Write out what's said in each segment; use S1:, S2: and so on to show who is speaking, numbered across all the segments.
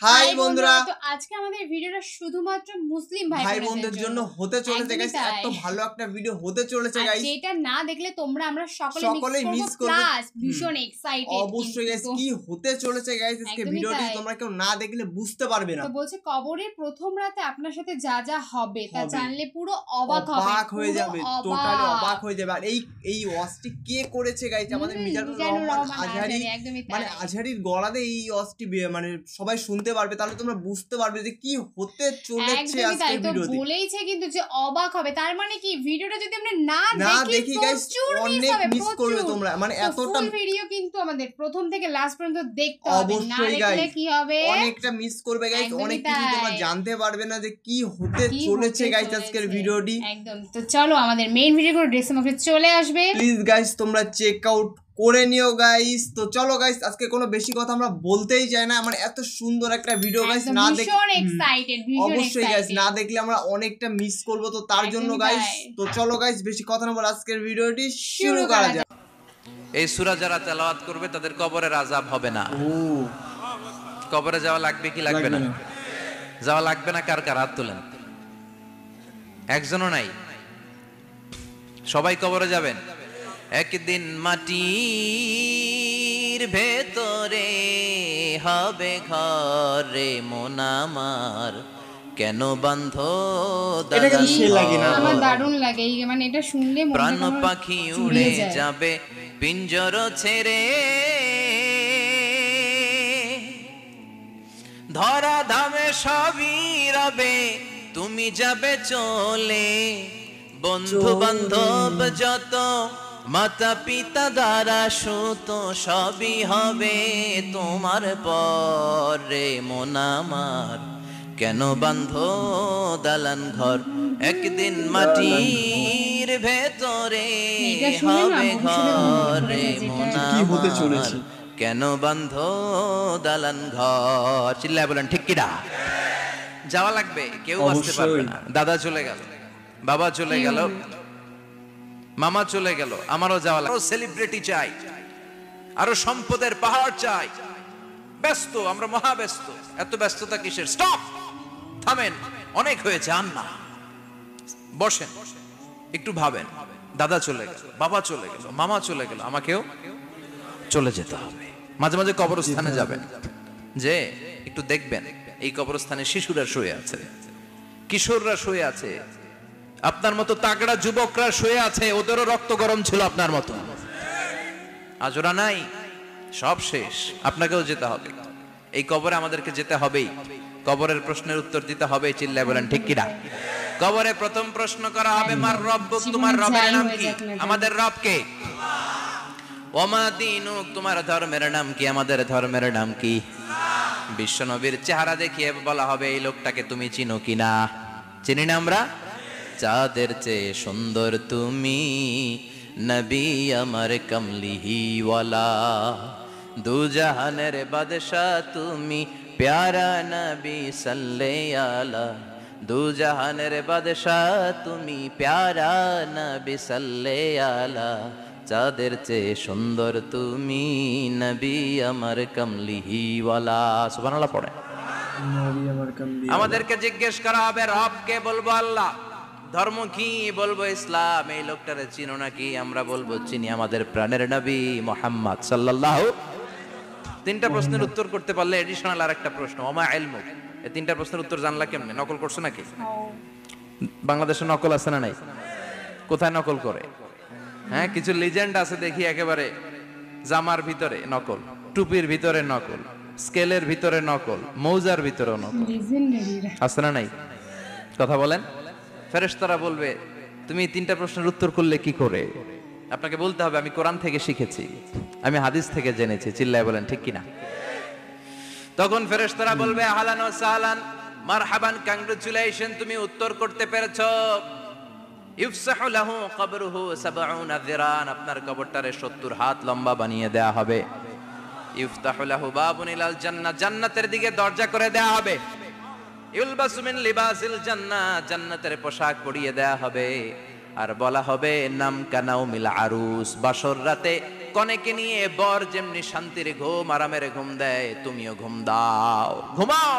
S1: High বন্ধুরা,
S2: তো আজকে আমাদের ভিডিওটা শুধুমাত্র মুসলিম ভাই
S1: বোনদের জন্য হতে চলেছে গাইস। এত ভালো একটা ভিডিও হতে চলেছে গাইস,
S2: যেটা না দেখলে আমরা সকলেই মিস করব। প্লাস ভীষণ এক্সাইটেড
S1: অবশ্যই গাইস, কি হতে চলেছে গাইস আজকে ভিডিওটি তোমরা কেউ না দেখলে বুঝতে পারবে না।
S2: তো বলছে কবরের প্রথম রাতে আপনার সাথে যা যা হবে তা জানলে পুরো অবাক
S1: হয়ে যাবে, টোটালি অবাক হয়ে যাবে। আর এই ওয়াজটি কে করেছে গাইস? আমাদের মিজানুর রহমান আজহারি। মানে আজহারির গলাতে এই ওয়াজটি মানে সবাই শুনতে পারবে, তাহলে তোমরা বুঝতে পারবে যে কি হতে চলেছে আজকের ভিডিওতে।
S2: বলেইছে কিন্তু যে অবাক হবে, তার মানে কি ভিডিওটা যদি আমরা না দেখি
S1: গাইস অনেক মিস করবে তোমরা। মানে এতটা
S2: ভিডিও কিন্তু আমাদের প্রথম থেকে লাস্ট পর্যন্ত দেখতে হবে, না দেখলে কি হবে
S1: অনেকটা মিস করবে গাইস। অনেক কিছু তোমরা জানতে পারবে না যে কি হতে চলেছে গাইস আজকের ভিডিওটি।
S2: একদম। তো চলো আমাদের মেইন ভিডিও করে ডেসক্রিপশনে চলে আসবে,
S1: প্লিজ গাইস তোমরা চেক আউট করে নিও গাইস। তো চলো গাইস, আজকে কোনো বেশি কথা আমরা বলতেই চাই না। মানে এত সুন্দর একটা ভিডিও গাইস, না দেখলে অবশ্যই গাইস না দেখলে আমরা অনেকটা মিস করব। তো তার জন্য গাইস, তো চলো গাইস বেশি কথা না বলে আজকের ভিডিওটি শুরু করা যাক।
S3: এই সূরা যারা তেলাওয়াত করবে তাদের কবরের আযাব হবে না। কবরে যাওয়া লাগবে কি লাগবে না? যাওয়া লাগবে না। কার কার হাত তোলেন? একজনও নাই, সবাই কবরে যাবেন। একদিন মাটির ভেতরে হবে ঘরে মন আমার, কেন বান্ধ
S2: আমার দারুণ লাগে। মানে এটা শুনলে
S3: প্রাণ পাখি উড়ে যাবে পিঞ্জর ছেড়ে, ধরা ধামে সবই রবে তুমি যাবে চলে। বন্ধু বান্ধব যত মাতা পিতা দ্বারা সুত সবই হবে তোমার পরে মন আমার, কেন বান্ধ দালান ঘর। একদিন মাটির ভেতরে হবে ঘরে মন আমার, কেন বান্ধ দালান ঘর। চিল্লায় বলেন ঠিক কিনা? যাওয়া লাগবে, কেউ বাঁচতে পারবে না। দাদা চলে গেল, বাবা চলে গেল, মামা চলে গেল, আমারও যাওয়া লাগবে। সেলিব্রিটি চাই, আরো সম্পদের পাহাড় চাই। ব্যস্ত, আমরা মহা ব্যস্ত। এত ব্যস্ততা কিসের? স্টপ, থামেন, অনেক হয়েছে, আন না, বসেন, একটু ভাবেন। দাদা চলে গেল, বাবা চলে গেল, মামা চলে গেল, আমাকেও চলে যেতে হবে। মাঝে মাঝে কবরস্থানে যাবেন, যে একটু দেখবেন এই কবরস্থানে শিশুরা শুয়ে আছে, কিশোররা শুয়ে আছে, আপনার মতো তাগড়া যুবকরা শুয়ে আছে, ওদেরও রক্ত গরম ছিল আপনার মতো। আজ ওরা নাই, সব শেষ, আপনাকেও যেতে হবে। এই কবরে আমাদেরকে যেতে হবেই। কবরের প্রশ্নের উত্তর দিতে হবে। চিল্লায় বলেন ঠিক কিনা? কবরে প্রথম প্রশ্ন করা হবে, মার রব্বুক, তোমার রবের নাম কি? আমাদের রব কে? ওমা দীনুক, তোমার ধর্মের নাম কি? আমাদের ধর্মের নাম কি? বিশ্বনবীর চেহারা দেখিয়ে বলা হবে এই লোকটাকে তুমি চিনো কিনা? চিনি না আমরা? চাঁদের চেয়ে সুন্দর তুমি, নবী আমার কমলিহিওয়ালা, দু জাহানের বাদশা তুমি, প্যারা নবী সাল্লাল্লাহু আলা, দু জাহানের বাদশা তুমি, প্যারা নবী সাল্লাল্লাহু আলা, চাঁদের চেয়ে সুন্দর তুমি, নবী আমার কমলিহিওয়ালা। সুবহানাল্লাহ পড়ে। আমাদেরকে জিজ্ঞেস করা হবে রবকে, বলবো আল্লাহ। ধর্ম কি? বলবো ইসলাম। এই লোকটারে চিনো নাকি? আমরা বলবো চিনি, আমাদের প্রাণের নবী মুহাম্মদ সাল্লাল্লাহু। তিনটা প্রশ্নের উত্তর করতে পারলে এডিশনাল আরেকটা প্রশ্ন, ওমা ইলমুক। এই তিনটা প্রশ্নের উত্তর জানলা কেমনে? নকল করছো নাকি? বাংলাদেশে নকল আছে না নাই? কোথায় নকল করে? হ্যাঁ, কিছু লিজেন্ড আছে দেখি, একেবারে জামার ভিতরে নকল, টুপির ভিতরে নকল, স্কেলের ভিতরে নকল, মৌজার ভিতরেও নকল আছে না নাই? কথা বলেন। ফেরেশতারা বলবে তুমি তিনটা প্রশ্নের উত্তর করলে কি করে? আপনাকে বলতে হবে আমি কোরআন থেকে শিখেছি, আমি হাদিস থেকে জেনেছি। চিল্লায় বলেন ঠিক কিনা? তখন ফেরেশতারা বলবে আহলান ওয়া সাহলান, মারহাবান, কংগ্রাচুলেশন, তুমি উত্তর করতে পেরেছো। ইফসাহু লাহু কবরুহু 70 যিরান, আপনার কবরটারে 70 হাত লম্বা বানিয়ে দেয়া হবে। ইফতাহু লাহু বাবুন ইলাল জান্নাহ, জান্নাতের দিকে দরজা করে দেয়া হবে। ইউলবাসু মিন লিবাসিল জান্নাহ, জান্নাতের পোশাক পরিয়ে দেয়া হবে। আর বলা হবে নাম কানাউমিল আরুস, বাসর রাতে কনেকে নিয়ে বর যেমনি শান্তির ঘুম আরামের ঘুম দেয়, তুমিও ঘুম দাও, ঘুমাও।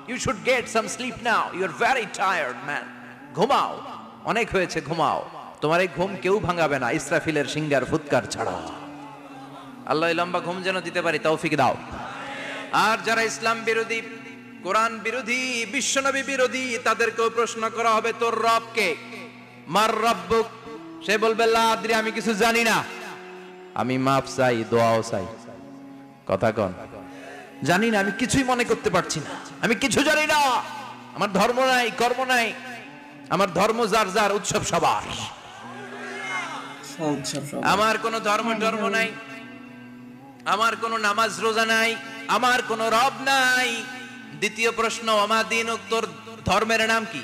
S3: You should get some sleep now, you are very tired man. ঘুমাও, অনেক হয়েছে, ঘুমাও। তোমার এই ঘুম কেউ ভাঙাবে না ইসরাফিলের সিঙ্গার ফুৎকার ছাড়া। আল্লাহ লম্বা ঘুম যেন দিতে পারি তৌফিক দাও। আর যারা ইসলাম বিরোধী, কোরআন বিরোধী, বিশ্বনবী বিরোধী, তাদেরকেও প্রশ্ন করা হবে তোর রব কে? মার রব্বুক? সে বলবে লা আদরি, আমি কিছু জানি না, আমি মাফ চাই, দোয়াও চাই। কথা কন, জানি না, আমি কিছুই মনে করতে পারছি না, আমি কিছু জানি না, আমার ধর্ম নাই, কর্ম নাই, আমার ধর্ম যার যার, উৎসব সবার, আমার কোনো ধর্ম নাই, আমার কোনো নামাজ রোজা নাই, আমার কোনো রব নাই। দ্বিতীয় প্রশ্ন, ওমা দীনুক, তোর ধর্মের নাম কি?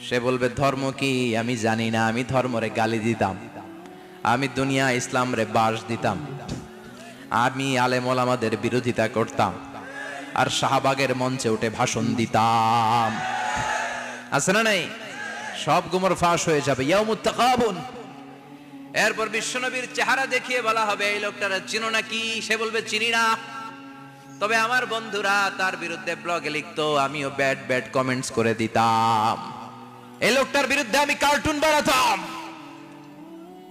S3: সে বলবে ধর্ম কি আমি জানি না, আমি ধর্মরে গালি দিতাম, আমি দুনিয়া ইসলাম রে বাস দিতাম, আমি আলেম ওলামাদের বিরোধিতা করতাম, আর শাহবাগের মঞ্চে উঠে ভাষণ দিতাম। আছে না নাই? সব গুমর ফাঁস হয়ে যাবে, ইয়াউমুত তাকাবুন। এরপর বিশ্বনবীর চেহারা দেখিয়ে বলা হবে এই লোকটারা চিনো নাকি? সে বলবে চিনি না, তবে আমার বন্ধুরা তার বিরুদ্ধে ব্লগে লিখতো, আমিও ব্যাড ব্যাড কমেন্টস করে দিতাম, এই লোকটার বিরুদ্ধে আমি কার্টুন বানাতাম,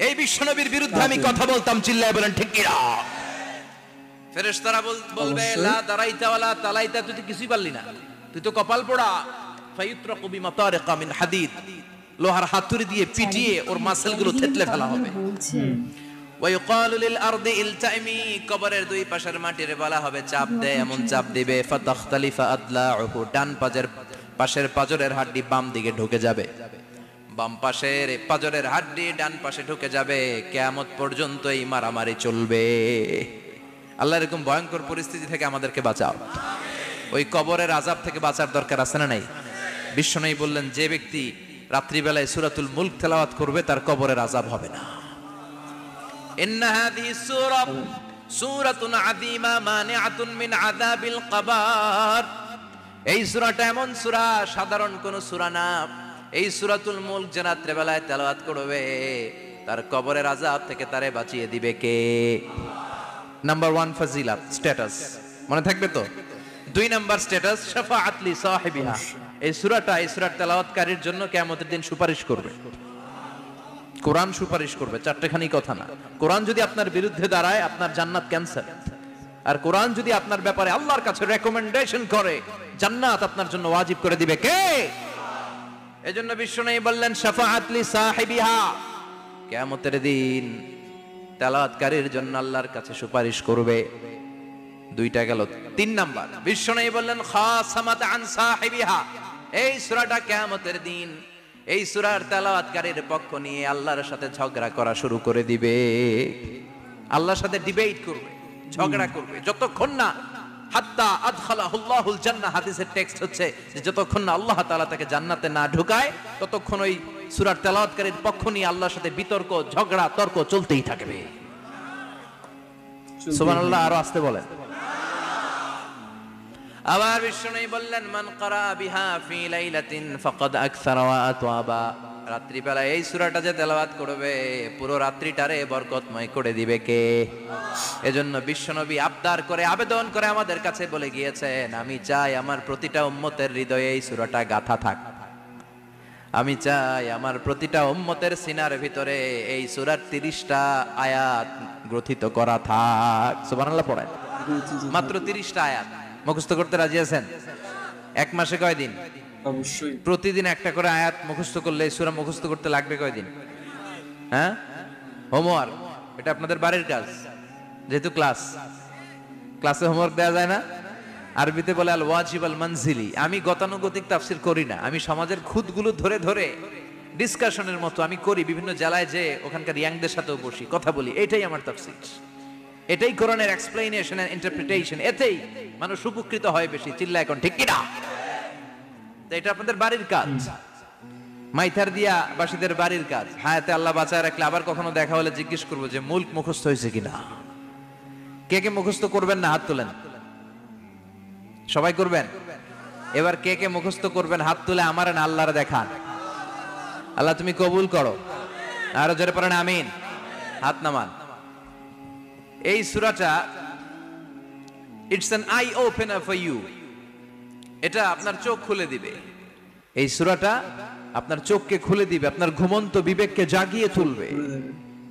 S3: এই বিশ্বনবীর বিরুদ্ধে আমি কথা বলতাম, চিল্লায় বলেন ঠিক কিনা? ফেরেশতারা বলবে লা দারাইতা ওয়ালা তালাইতা, তুই তো কিছুই পারলি না, তুই তো কপাল পোড়া। ফায়ুতরাকু বিমাতারিকা মিন হাদিদ, লোহার হাতুড়ি দিয়ে পিটিয়ে ওর মাসেলগুলো থেতলে ফেলা হবে। ওয়ায়ুকালু লিল আরদি ইলতাইমি, কবরের দুই পাশের মাটিরে বলা হবে চাপ দে, এমন চাপ দিবে ফাতাখতালিফা আদলাউহু, ডান পাশের পাজরের হাড্ডি বাম দিকে ঢুকে যাবে, বাম পাশের পাজরের হাড্ডি ডান পাশে ঢুকে যাবে, কিয়ামত পর্যন্ত এই মারামারি চলবে। আল্লাহ এরকম ভয়ঙ্কর পরিস্থিতি থেকে আমাদেরকে বাঁচাও। ওই কবরের আযাব থেকে বাঁচার দরকার আছে না নাই? বিশ্বনবী বললেন যে ব্যক্তি রাত্রিবেলায় সূরাতুল মুলক তেলাওয়াত করবে তার কবরের আযাব হবে না। ইন্না হাযিহি সূরাতুন আযীমা মানিআতুন মিন আযাবিল কবর, এই সূরাটা এমন সূরা, সাধারণ কোন সূরা না। এই সূরাতুল মুলক যে রাত্রিবেলায় তেলাওয়াত করবে তার কবরের আযাব থেকে তারে বাঁচিয়ে দিবে কে? নাম্বার 1 ফজিলাত, স্ট্যাটাস মনে থাকবে তো। 2 নাম্বার স্ট্যাটাস শাফাআত লি সাহিবিহা, এই সূরাটা, এই সূরার তেলাওয়াতকারীর জন্য কিয়ামতের দিন সুপারিশ করবে, কোরআন সুপারিশ করবে। চারটেখানি কথা না, কোরআন যদি আপনার বিরুদ্ধে দাঁড়ায় আপনার জান্নাত ক্যান্সেল, আর কোরআন যদি আপনার ব্যাপারে আল্লাহর কাছে রেকমেন্ডেশন করে জান্নাত আপনার জন্য ওয়াজিব করে দিবে কে? এজন্য বিশ্বনবী বললেন শাফাআত লি সাহিবিহা, কিয়ামতের দিন তেলাওয়াতকারীর জন্য আল্লাহর কাছে সুপারিশ করবে। 2টা গেল। 3 নাম্বার বিশ্বনবী বললেন খাসামাত আন সাহিবিহা, এই সূরাটা কিয়ামতের দিন এই সূরার তেলাওয়াতকারীর পক্ষ নিয়ে আল্লাহর সাথে ঝগড়া করা শুরু করে দিবে, আল্লাহর সাথে ডিবেট করবে, ঝগড়া করবে, যতক্ষণ না হাত্তা আদখালাহুল্লাহুল জান্নাহ। হাদিসের টেক্সট হচ্ছে যে যতক্ষণ না আল্লাহ তাআলা তাকে জান্নাতে না ঢুকায় ততক্ষণ ওই সূরার তেলাওয়াতকারীর পক্ষ নিয়ে আল্লাহর সাথে বিতর্ক, ঝগড়া, তর্ক চলতেই থাকবে। সুবহানাল্লাহ, আরো আস্তে বলেন। আবার বিশ্বনবী বললেন মান ক্বারা বিহা ফি লাইলাতিন ফাকাদ আকসারা ওয়া আতওয়াবা, রাত্রিবেলা এই সূরাটা যে তেলাওয়াত করবে পুরো রাত্রিটারে বরকতময় করে দিবে কে? এজন্য বিশ্বনবী আবদার করে, আবেদন করে আমাদের কাছে বলে গিয়েছেন, আমি চাই আমার প্রতিটা উম্মতের হৃদয়ে এই সূরাটা গাঁথা থাক, আমি চাই আমার প্রতিটা উম্মতের সিনার ভিতরে এই সূরার 30টা আয়াত গ্রথিত করা থাক। সুবহানাল্লাহ পড়েন। মাত্র 30টা আয়াত মুখস্থ করতে রাজি আছেন? 1 মাসে কয়দিন?
S1: অবশ্যই
S3: প্রতিদিন একটা করে আয়াত মুখস্থ করলে সূরা মুখস্থ করতে লাগবে কয়দিন? হ্যাঁ, হোমওয়ার্ক, এটা আপনাদের বাড়ির কাজ। যেহেতু ক্লাসে হোমওয়ার্ক দেওয়া যায় না, আরবিতে বলে আল ওয়াজিব আল মানজিলি। আমি গতানুগতিক তাফসির করি না, আমি সমাজের খুঁতগুলো ধরে ধরে ডিসকাশনের মতো আমি করি, বিভিন্ন জেলায় যে ওখানকার ইয়াংদের সাথেও বসি, কথা বলি, এটাই আমার তাফসির, এটাই কোরআনের এক্সপ্লেনেশন এন্ড ইন্টারপ্রিটেশন, এতেই মানুষ উপকৃত হয় বেশি। চিল্লা এখন ঠিক কিনা? এটা আপনাদের বাড়ির কাজ, মাইথার দিয়া বাসীদের বাড়ির কাজ। হায়াতে আল্লাহ বাঁচায় রাখলে আবার কখনো দেখা হলে জিজ্ঞেস করবো যে মুলক মুখস্থ হয়েছে কিনা। কে কে মুখস্থ করবেন না হাত তোলেন। সবাই করবেন। এবার কে কে মুখস্থ করবেন হাত তুলে আমার না আল্লাহর দেখান। আল্লাহ তুমি কবুল করো। আরো জোরে পড়েন আমিন। হাত নামান। এই সূরাটা it's an eye opener for you, এটা আপনার চোখ খুলে দিবে। এই সূরাটা আপনার চোখকে খুলে দিবে, আপনার ঘুমন্ত বিবেককে জাগিয়ে তুলবে।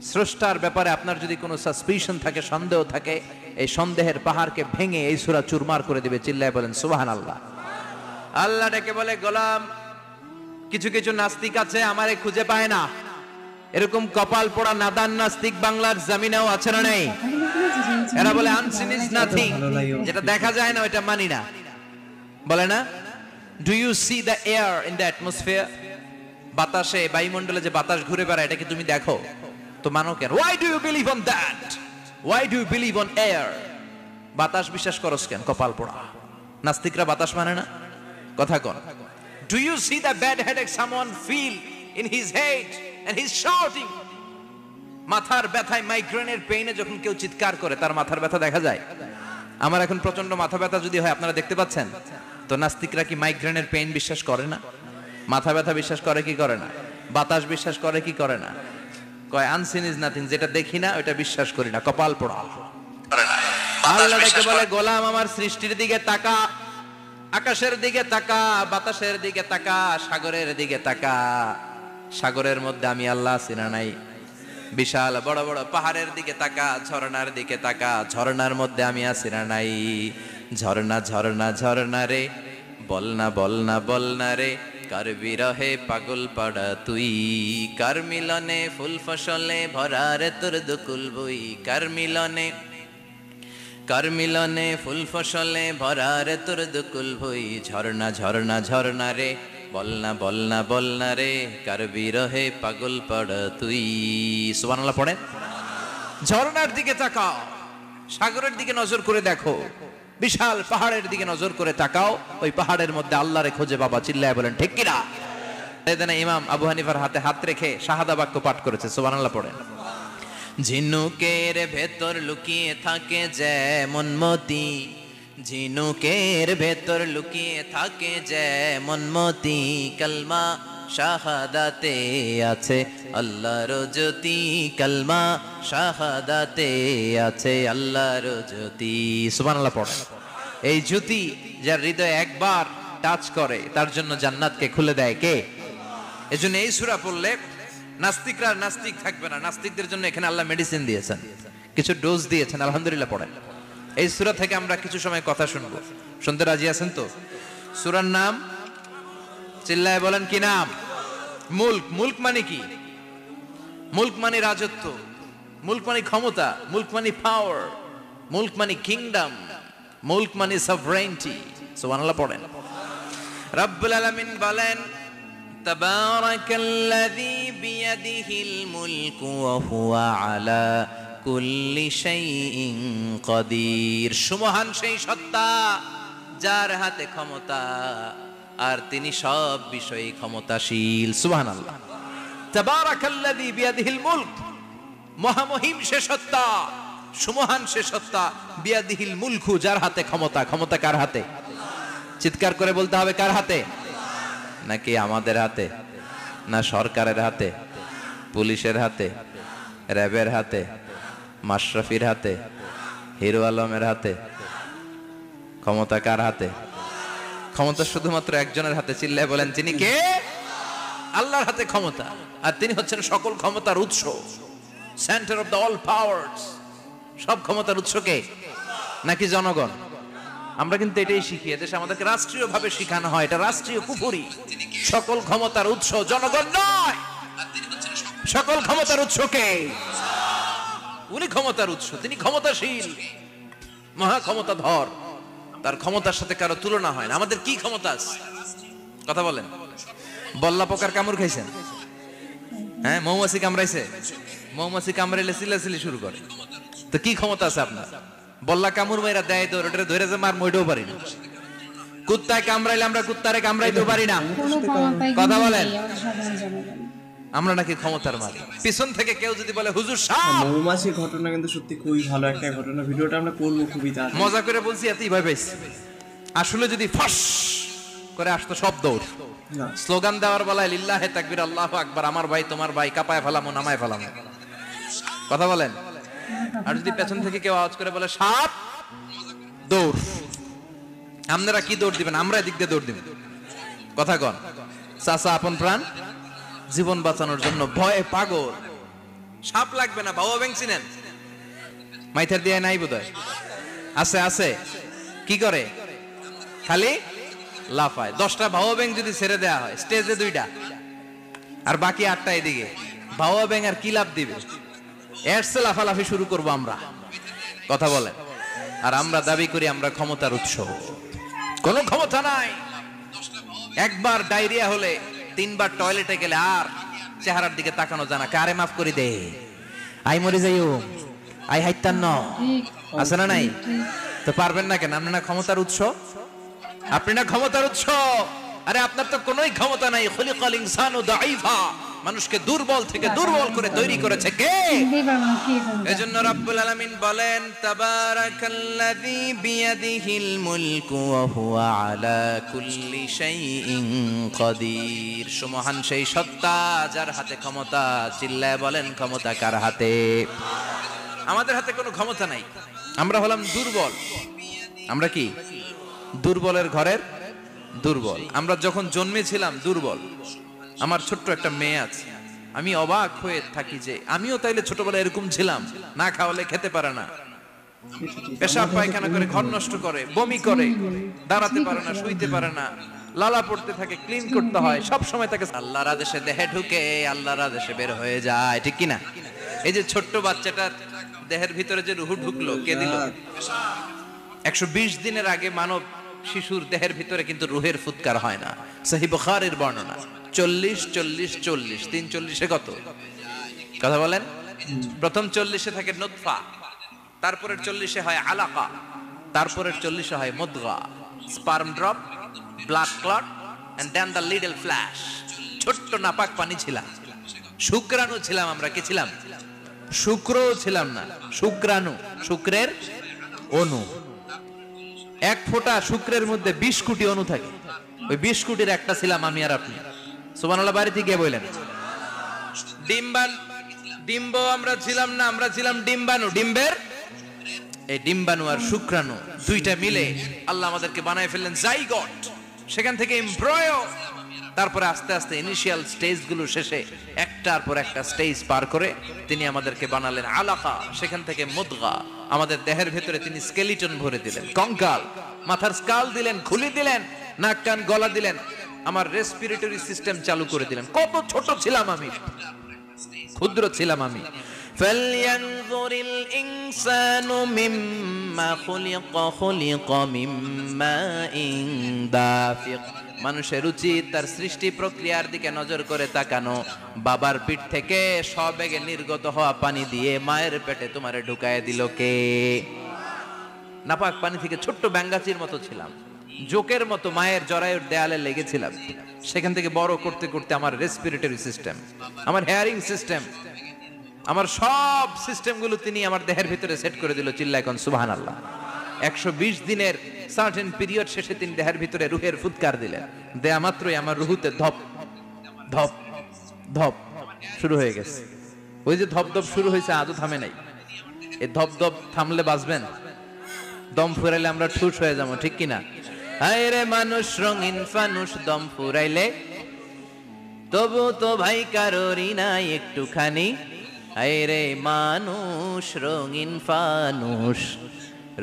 S3: স্রষ্টার ব্যাপারে আপনার যদি কোনো সাসপিশন থাকে, সন্দেহ থাকে, এই সন্দেহের পাহাড়কে ভেঙে এই সূরা চুরমার করে দিবে। চিল্লায় বলেন সুবহানাল্লাহ। আল্লাহ ডেকে বলে, গোলাম, কিছু কিছু নাস্তিক আছে আমারে খুঁজে পায় না, এরকম কপাল পোড়া নাদান নাস্তিক বাংলার জমিনেও আছে না নেই? এরা বলে আনসিন ইজ নাথিং, যেটা দেখা যায় না ওটা মানি না, বলে না? Do you see the air in the atmosphere? বাতাসে, বায়ুমণ্ডলে যে বাতাস ঘুরে বেড়ায়, এটাকে তুমি দেখো তো মানো কেন? Why do you believe on that? Why do you believe on air? বাতাস বিশ্বাস করস কেন? কপাল পোড়া নাস্তিকরা বাতাস মানে না, কথা কন। Do you see the bad headache someone feel in his head and he's shouting? মাথার ব্যথায়, মাইগ্রেনের পেইনে যখন কেউ চিৎকার করে, তার মাথার ব্যথা দেখা যায়? আমার এখন প্রচন্ড মাথা ব্যথা যদি হয়, আপনারা দেখতে পাচ্ছেন তো, নাস্তিকরা কি মাইগ্রেনের পেইন বিশ্বাস করে না? মাথা ব্যথা বিশ্বাস করে কি করে না? বাতাস বিশ্বাস করে কি করে না? কয় আনসিন ইজ নাথিং, যেটা দেখি না ওটা বিশ্বাস করি না, কপাল পোড়া। আল্লাহ ডেকে বলে, গোলাম, আমার সৃষ্টির দিকে তাকা, আকাশের দিকে তাকা, বাতাসের দিকে তাকা, সাগরের দিকে তাকা। সাগরের মধ্যে আমি আল্লাহ আছি না নাই? বিশাল বড় বড় পাহাড়ের দিকে তাকা, ঝর্ণার দিকে তাকা, ঝর্ণার মধ্যে আমি আছি না নাই? ঝর্ণা ঝর্ণা ঝর্ণা রে, বলনা বলনা বলনা রে, কার বিরহে পাগল পাড়া তুই, কার মিলনে ফুল ফসলে ভরা রে তোর দুকুল বই, কার মিলনে, কার মিলনে ফুল ফসলে ভরা রে তোর দুকুল বই। ঝর্ণা ঝর্ণা ঝর্ণা রে, বলনা বলনা বলনা রে, কার বিরহে পাগল পাড়া তুই। সুবহানাল্লাহ পড়ে। ঝর্ণার দিকে তাকাও, সাগরের দিকে নজর করে দেখো, বিশাল পাহাড়ের দিকে নজর করে তাকাও, ওই পাহাড়ের মধ্যে আল্লাহরে খোঁজে পাবা। চিল্লায় বলেন ঠিক কিনা? সেদিন ইমাম আবু হানিফার হাতে হাত রেখে শাহাদা বাক্য পাঠ করেছে। সুবহানাল্লাহ পড়েন। ঝিনুকের ভেতর লুকিয়ে থাকে যেমন মতি, ঝিনুকের ভেতর লুকিয়ে থাকে যেমন মতি, কালমা শাহাদাতে আছে আল্লাহর জ্যোতি, কালমা শাহাদাতে আছে আল্লাহর জ্যোতি। সুবহানাল্লাহ পড়েন। এই জ্যোতি যার হৃদয়ে একবার টাচ করে, তার জন্য জান্নাতকে খুলে দেয় কে? এজন্য এই সূরা পড়লে নাস্তিকরা নাস্তিক থাকবে না। নাস্তিকদের জন্য এখানে আল্লাহ মেডিসিন দিয়েছেন, কিছু ডোজ দিয়েছেন। আলহামদুলিল্লাহ পড়েন। এই সূরা থেকে আমরা কিছু সময় কথা শুনবো। শুনতে রাজি আছেন তো? সূরার নাম চিল্লায় বলেন কি নাম? মুলক। মুলক মানে কি? মুলক মানে রাজত্ব, মুলক মানে ক্ষমতা, মুলক মানে পাওয়ার, মুলক মানে কিংডম, মুলক মানে সভরেন্টি। সুবহানাল্লাহ পড়েন। রব্বুল আলামিন বলেন, তাবারাকাল্লাযী বিয়াদিহিল মুলকু ওয়া হুয়া আলা কুল্লি শাইইন কাদির। সুমহান সেই সত্তা যার হাতে ক্ষমতা, আর তিনি সব বিষয়ে ক্ষমতাশীল। সুবহানাল্লাহ। তাবারাকাল্লাযী বিয়াদিহিল মুলক, মহামহিম সে সত্তা, সুমহান সে সত্তা, বিয়াদিহিল মুলকু, যার হাতে ক্ষমতা। ক্ষমতা কার হাতে? চিৎকার করে বলতে হবে, কার হাতে? নাকি আমাদের হাতে? না সরকারের হাতে, পুলিশের হাতে, র্যাবের হাতে, মাশরাফির হাতে, হিরো আলমের হাতে? ক্ষমতা কার হাতে? ক্ষমতা শুধুমাত্র একজনের হাতে। চিল্লায় বলেন তিনি কে? আল্লাহর হাতে ক্ষমতা, আর তিনি হচ্ছেন সকল ক্ষমতার উৎস, centre of the all powers. সব ক্ষমতার উৎস কে? নাকি জনগণ? আমরা কিন্তু এটাই শিখি, এদেশে আমাদেরকে রাষ্ট্রীয়ভাবে শেখানো হয়, এটা রাষ্ট্রীয় কুফরি। সকল ক্ষমতার উৎস জনগণ নয়, সকল ক্ষমতার উৎস কে? উনি ক্ষমতার উৎস, তিনি ক্ষমতাশীল, মহা ক্ষমতাধর, তার ক্ষমতার সাথে কারো তুলনা হয় না। আমাদের কি ক্ষমতা আছে? কথা বলেন। বল্লা পোকার কামড় খাইছেন? হ্যাঁ, মৌমাছি কামড়াইছে? মৌমাছি কামড়াইলে চিল্লাচিল্লি শুরু করে, তো কি ক্ষমতা আছে আপনার? বল্লা কামড় মেয়েরা দেয়, ওটা ধরে যে মার মইটাও পারি না। কুত্তায় কামড়াইলে আমরা কুত্তারে কামড়াইতেও পারি না। কথা বলেন। আমরা নাকি ক্ষমতার মালিক। পিছন থেকে কেউ যদি বলে হুজুর সাহেব,
S1: মৌমাছির ঘটনা কিন্তু সত্যি খুবই ভালো একটা ঘটনা, ভিডিওটা আমরা করবো খুবই তাড়াতাড়ি।
S3: মজা করে বলছি, এতই ভয় পাইছি। আসলে যদি ফস করে আসতো সব দৌড়। স্লোগান দেওয়ার বেলায় লিল্লাহে তাকবীর, আল্লাহু আকবার, আমার ভাই তোমার ভাই, কাপায় ফেলামো নামায় ফেলামো। কথা বলেন। আর যদি পেছন থেকে কেউ আওয়াজ করে বলে সাপ, দৌড়। আপনারা কি দৌড় দিবেন? আমরা এদিক দিয়ে দৌড় দিব। কথা কন। চাচা আপন প্রাণ জীবন বাঁচানোর জন্য ভয়ে পাগল। সাপ লাগবে না, ভাও ব্যাং চিনেন? মাইথার দিয়ে নাই বোধহয়। আছে আছে, কি করে? খালি লাফায়। 10টা ভাও ব্যাং যদি ছেড়ে দেওয়া হয় স্টেজে 2টা আর বাকি 8টা এদিকে, ভাও ব্যাং আর কি লাভ দিবে? এরসে লাফালাফি শুরু করবো আমরা। কথা বলেন। আর আমরা দাবি করি আমরা ক্ষমতার উৎস। কোনো ক্ষমতা নাই। একবার ডায়রিয়া হলে 3বার টয়লেটে গেলে আর চেহারার দিকে তাকানো জানা। কারে মাফ করে দে, আই মরে যাইও, আই হাইতান ন, আছে না নাই? তো পারবেন না কেন? আপনি না ক্ষমতার উৎস, আপনি না ক্ষমতার উৎস। আরে আপনার তো কোনোই ক্ষমতা নাই। খুলিকাল ইনসানু দাঈফা, মানুষকে দুর্বল থেকে দুর্বল করে তৈরি করেছে কে? এজন্য রব্বুল আলামিন বলেন তাবারাকাল্লাযী বিয়াদিহিল মুলকু ওয়া হুয়া আলা কুল্লি শাইইন কাদির। সুমহান সেই সত্তা যার হাতে ক্ষমতা। চিল্লায় বলেন ক্ষমতা কার হাতে? আমাদের হাতে কোনো ক্ষমতা নাই। আমরা হলাম দুর্বল। আমরা কি? দুর্বলের ঘরের দুর্বল। আমরা যখন জন্মেছিলাম দুর্বল। আমার ছোট্ট একটা মেয়ে আছে, আমি অবাক হয়ে থাকি যে আমিও তাইলে ছোটবেলায় এরকম ছিলাম। না খাওয়ালে খেতে পারে না, পেশাব পায়খানা করে, ঘর নষ্ট করে, বমি করে, দাঁড়াতে পারে না, শুইতে পারে না, লালা পড়তে থাকে, ক্লিন করতে হয় সব সময়। তাকে আল্লাহর আদেশে দেহে ঢুকে, আল্লাহর আদেশে বের হয়ে যায়, ঠিক কিনা? এই যে ছোট্ট বাচ্চাটার দেহের ভিতরে যে রুহু ঢুকলো, কে দিল? 120 দিনের আগে মানব শিশুর দেহের ভিতরে কিন্তু রুহের ফুৎকার হয় না। সহিহ বুখারীর বর্ণনা 40 40 40 340 কত? কথা বলেন। প্রথম 40 থাকে নুতফা, তারপরের 40 হয় আলাকা, তারপরের 40 হয় মুদগা, sperm drop, blood clot and then the little flesh. ছোট্ট নাপাক পানি ছিলাম, শুক্রাণু ছিলাম আমরা। কি ছিলাম? শুক্রও ছিলাম না, শুক্রাণু, শুক্রের অণু। এক ফোঁটা শুক্রের মধ্যে 20 কোটি অণু থাকে। ওই 20 কোটির একটা ছিলাম আমি আর আপনি। সুবহানাল্লাহ। বাড়িতে গিয়ে বললেন ডিম্ব আমরা ছিলাম না, আমরা ছিলাম ডিম্বাণু। ডিম্বের এই ডিম্বাণু আর শুক্রাণু দুইটা মিলে আল্লাহ আমাদেরকে বানায় ফেললেন জাইগট। সেখান থেকে এমব্রয়ো, তারপরে আস্তে আস্তে ইনিশিয়াল স্টেজগুলো শেষে একটার পর একটা স্টেজ পার করে তিনি আমাদেরকে বানালেন আলাকা। সেখান থেকে মুদগা, আমাদের দেহের ভেতরে তিনি স্কেলিটন ভরে দিলেন, কঙ্কাল, মাথার স্কাল দিলেন, খুলি দিলেন, নাক কান গলা দিলেন, আমার রেসপিরেটরি সিস্টেম চালু করে দিলেন। কত ছোট ছিলাম আমি, ক্ষুদ্র ছিলাম আমি। ফালয়ানজুরিল ইনসানু মিম্মা খুলিকা, খুলিকা মিম্মা দাফিক। মানুষের উচিত তার সৃষ্টি প্রক্রিয়ার দিকে নজর করে তাকানো। বাবার পিঠ থেকে সবেগে নির্গত হওয়া পানি দিয়ে মায়ের পেটে তোমারে ঢুকায় দিল কে? নাপাক পানি থেকে ছোট্ট ব্যাঙ্গাচির মতো ছিলাম, জোকের মতো মায়ের জরায়ুর দেয়ালে লেগেছিলাম। সেখান থেকে বড় করতে করতে আমার রেসপিরেটরি সিস্টেম, আমার হেয়ারিং সিস্টেম, আমার সব সিস্টেমগুলো তিনি আমার দেহের ভিতরে সেট করে দিল। চিল্লায় কোন সুবহানাল্লাহ। 120 দিনের সার্টেন পিরিয়ড শেষে তিনি দেহের ভিতরে রুহের ফুৎকার দিলেন। দেয়া মাত্রই আমার রুহুতে ধপ ধপ ধপ শুরু হয়ে গেছে। ওই যে ধপ ধপ শুরু হয়েছে আদৌ থামে নাই। এই ধপ ধপ থামলে বাঁচবেন? দম ফুরাইলে আমরা ঠুস হয়ে যাবো, ঠিক কিনা? হায় রে মানুষ রঙিন ফানুষ, দম ফুরাইলে তবু তো ভাই কারোরই নাই একটুখানি। হায় রে মানুষ রঙিন ফানুষ,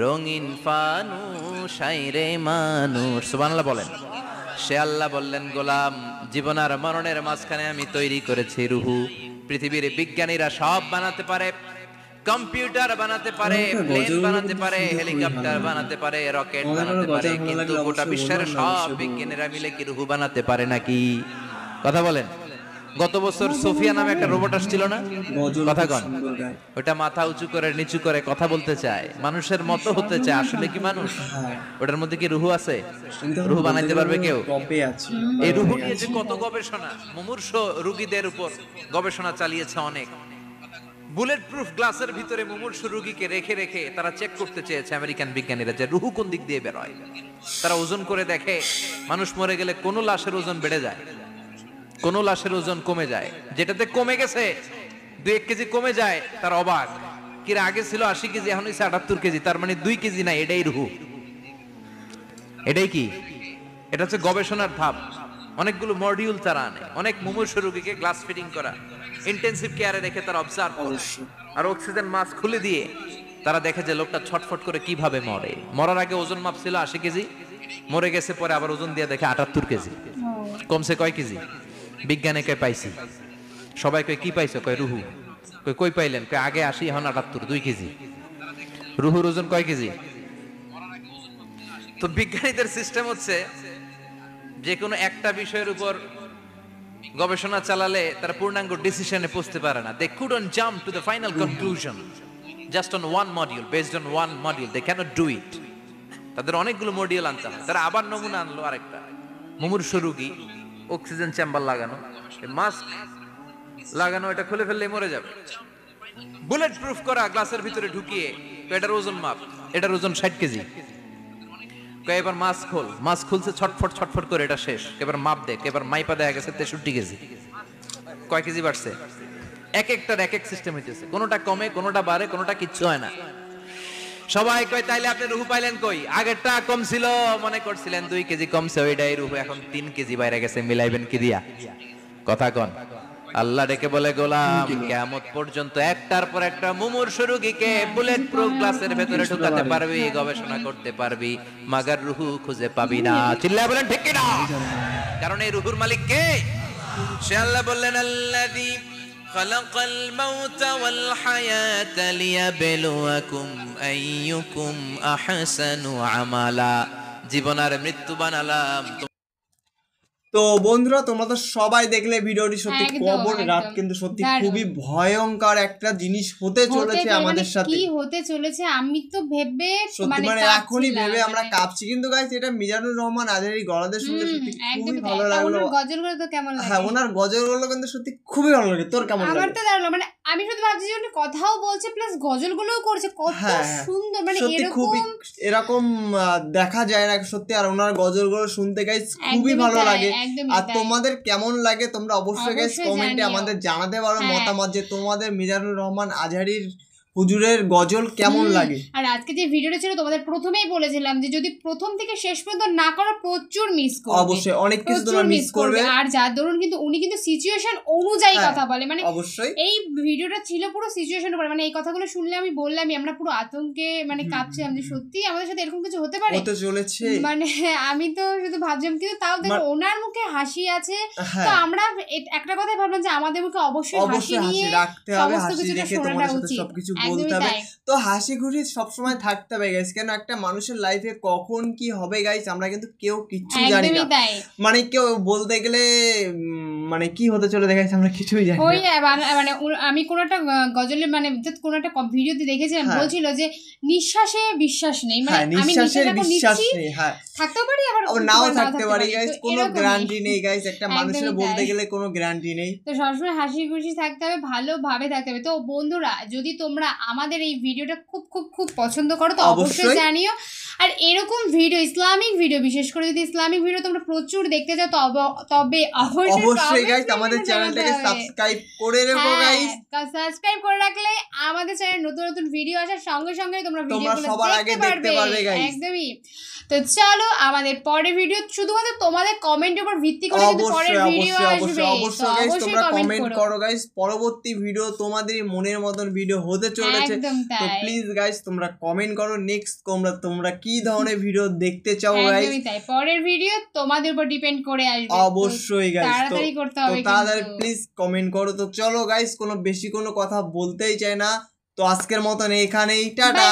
S3: রঙিন ফানুষ, হায় রে মানুষ। সুবহানাল্লাহ বলেন। সে আল্লাহ বললেন গোলাম, জীবন আর মরণের মাঝখানে আমি তৈরি করেছি রুহু। পৃথিবীর বিজ্ঞানীরা সব বানাতে পারে, কম্পিউটার বানাতে পারে, প্লেন বানাতে পারে, হেলিকপ্টার বানাতে পারে, রকেট বানাতে পারে, কিন্তু গোটা বিশ্বের সব বিজ্ঞানীরা মিলে কি রুহু বানাতে পারে নাকি? কথা বলেন। গত বছর সোফিয়া নামে একটা রোবট আসছিল না? কথা কন। ওটা মাথা উঁচু করে নিচু করে কথা বলতে চায়, মানুষের মতো হতে চায়। আসলে কি মানুষ? ওটার মধ্যে কি রুহু আছে? রুহু বানাইতে পারবে কেউ? এই রুহু নিয়ে যে কত গবেষণা, মুমূর্ষ রোগীদের উপর গবেষণা চালিয়েছে অনেক। বুলেট প্রুফ গ্লাসের ভিতরে মুমূর্ষ রোগীকে রেখে রেখে তারা চেক করতে চেয়েছে আমেরিকান বিজ্ঞানীরা যে রুহু কোন দিক দিয়ে বের হয়। তারা ওজন করে দেখে মানুষ মরে গেলে কোন লাশের ওজন বেড়ে যায়, কোন লাশের ওজন কমে যায়। যেটাতে কমে গেছে 2-1 কেজি কমে যায়, তার অবাক। কিরা আগে ছিল 80 কেজি, এখন হইছে 78 কেজি, তার মানে 2 কেজি না, এটাই রুহু। এটাই কি? এটা হচ্ছে গবেষণার ধাপ। অনেকগুলো মডিউল তারা আনে, অনেক মুমূর্ষ রোগীকে গ্লাস ফিটিং করা, ইন্টেনসিভ কেয়ারে রেখে তারা অবজার্ভ করে, আর অক্সিজেন মাস্ক খুলে দিয়ে তারা দেখে যে লোকটা ছটফট করে কিভাবে মরে। মরার আগে ওজন মাপ ছিল 80 কেজি, মরে গেছে পরে আবার ওজন দিয়ে দেখে 78 কেজি। কমছে কয় কেজি? বিজ্ঞানে কয় পাইছি। সবাই কয় কি পাইছো? কয় রুহু। কই পাইলেন? কয় আগে 80 এখন 78, 2 কেজি। রুহুর ওজন কয় কেজি? তো বিজ্ঞানীদের সিস্টেম হচ্ছে যে কোনো একটা বিষয়ের উপর গবেষণা চালালে তারা পূর্ণাঙ্গ ডিসিশনে পৌঁছতে পারে না। They couldn't jump to the final conclusion just on one module, based on one module, they can't do it. তাদের অনেকগুলো মডিউল আনতে হয়। তারা আবার নমুনা আনলো আরেকটা, মুমূর্ষ রোগী, অক্সিজেন চেম্বার লাগানো, মাস্ক লাগানো, এটা খুলে ফেললে মরে যাবে। বুলেট প্রুফ করা গ্লাসের ভিতরে ঢুকিয়ে, এটার ওজন মাপ, এটার ওজন 60 কেজি। এবার মাস্ক খোল, মাস্ক খুলছে ছটফট ছটফট করে, এটা শেষ। এবার মাপ দেখ, এবার মাইপা দেখা গেছে 63 কেজি। কয় কেজি বাড়ছে? এক একটার এক এক সিস্টেম হইতেছে, কোনোটা কমে, কোনোটা বাড়ে, কোনোটা কিচ্ছু হয় না। সবাই কয় তাইলে আপনি রুহু পাইলেন কই? আগেরটা কম ছিল, মনে করছিলেন 2 কেজি কমছে, ওইটাই রুহু, এখন 3 কেজি বাইরে গেছে, মিলাইবেন কি দিয়া? কথা কন। আল্লাহ ডেকে বলে, গোলাম কিয়ামত পর্যন্ত একটার পর একটা মুমূর্ষ রোগীকে বুলেট প্রুফ গ্লাসের ভেতরে ঢুকাতে পারবি, গবেষণা করতে পারবি, মাগার রুহু খুঁজে পাবি না। চিল্লায় বলেন ঠিক কি না? কারণ এই রুহুর মালিক কে? সে আল্লাহ বললেন, আল্লাযী খালাকাল মাউতা ওয়াল হায়াতা লিয়াবলুয়াকুম আইয়ুকুম আহসানু আমালা। জীবন আর মৃত্যু বানালাম।
S1: তো বন্ধুরা, তোমরা তো সবাই দেখলে ভিডিওটি, সত্যি কবর রাত কিন্তু সত্যি খুবই ভয়ঙ্কর একটা জিনিস হতে চলেছে আমাদের সাথে।
S2: কি হতে চলেছে আমি তো ভেবে
S1: মানে এখনই ভেবে আমরা কাঁপছি। কিন্তু গাইস, এটা মিজানুর রহমান আজহারী গলাতে শুনলে সত্যি খুবই ভালো লাগলো।
S2: ওনার গজলগুলো তো কেমন লাগে?
S1: হ্যাঁ, ওনার গজলগুলো কিন্তু সত্যি খুবই ভালো লাগে। তোর কেমন লাগে?
S2: আমার তো দারুণ, মানে আমি শুধু ভাবছি যে উনি কথাও বলছে প্লাস গজলগুলোও করছে, কত সুন্দর। মানে
S1: এরকম দেখা যায় না সত্যি। আর ওনার গজলগুলো শুনতে গাইস খুবই ভালো লাগে। আর তোমাদের কেমন লাগে তোমরা অবশ্যই গাইস কমেন্টে আমাদের জানাতে পারো মতামত, যে তোমাদের মিজানুর রহমান আজহারীর হুজুরের গজল কেমন লাগে।
S2: আর আজকে যে ভিডিওটা ছিল তোমাদের প্রথমেই বলেছিলাম যে যদি প্রথম থেকে শেষ পর্যন্ত না করো প্রচুর মিস করবে,
S1: অবশ্যই অনেক কিছু তোমরা মিস করবে।
S2: আর যার দরুন কিন্তু উনি কিন্তু সিচুয়েশন অনুযায়ী কথা বলে, মানে
S1: অবশ্যই
S2: এই ভিডিওটা ছিল পুরো সিচুয়েশন উপরে। মানে এই কথাগুলো শুনলে আমি বললামই, আমরা পুরো আতঙ্কে মানে কাঁপছিলাম যে সত্যি আমাদের সাথে এরকম কিছু হতে পারে,
S1: হতে চলেছে।
S2: মানে আমি তো শুধু ভাবছিলাম, কিন্তু তাও দেখো ওনার মুখে হাসি আছে। তো আমরা একটা কথাই ভাবলাম যে আমাদের মুখে অবশ্যই হাসি নিয়ে
S1: রাখতে হবে, হাসি রেখে তোমাদের সাথে সবকিছু বলতে হবে। তো হাসি খুশি সবসময় থাকতে হবে গাইস, কেন একটা মানুষের লাইফে কখন কি হবে গাইস আমরা কিন্তু কেউ কিচ্ছু জানি না। মানে কেউ বলতে গেলে মানে কি হতে চলে দেখাইছে আমরা কিছুই জানি না।
S2: ওই মানে আমি কোন একটা গজলে মানে কোন একটা ভিডিওতে দেখেছিলাম, বলছিল যে নিঃশ্বাসে বিশ্বাস নেই, মানে আমি নিঃশ্বাসে বিশ্বাস নেই, হ্যাঁ থাকতে পারি আবার
S1: নাও থাকতে পারি গাইস, কোনো গ্যারান্টি নেই গাইস, একটা মানুষের বলতে গেলে কোনো গ্যারান্টি নেই।
S2: তো সবসময় হাসি খুশি থাকতে হবে, ভালোভাবে থাকতে হবে। তো বন্ধুরা, যদি তোমরা আমাদের এই ভিডিওটা খুব খুব খুব পছন্দ করো তো অবশ্যই জানিও। আর এরকম ভিডিও, ইসলামিক ভিডিও, বিশেষ করে যদি ইসলামিক ভিডিও তোমরা প্রচুর দেখতে চাও তবে
S1: অবশ্যই গাইস আমাদের চ্যানেলটাকে সাবস্ক্রাইব করে রাখো গাইস।
S2: সাবস্ক্রাইব করে রাখলে আমাদের চ্যানেলে নতুন নতুন ভিডিও আসার সঙ্গে সঙ্গে তোমরা ভিডিওগুলো
S1: সবার আগে দেখতে পারবে গাইস।
S2: একদমই। তো চলো আমাদের পরের ভিডিও শুধুমাত্র তোমাদের কমেন্টের উপর ভিত্তি করে কিন্তু পরের ভিডিও আসবে।
S1: অবশ্যই গাইস তোমরা কমেন্ট করো গাইস, পরবর্তী ভিডিও তোমাদের মনের মতন ভিডিও হতে চলেছে। তো প্লিজ গাইস তোমরা কমেন্ট করো নেক্সট তোমরা কি ধরনের ভিডিও দেখতে চাও গাইস।
S2: একদমই তাই, পরের ভিডিও তোমাদের উপর ডিপেন্ড করে আসবে।
S1: অবশ্যই গাইস
S2: তাড়াতাড়ি করতে হবে,
S1: তো তাড়াতাড়ি প্লিজ কমেন্ট করো। তো চলো গাইস, কোনো বেশি কোনো কথা বলতেই চাই না, তো আজকের মতন এখানেই টাটা।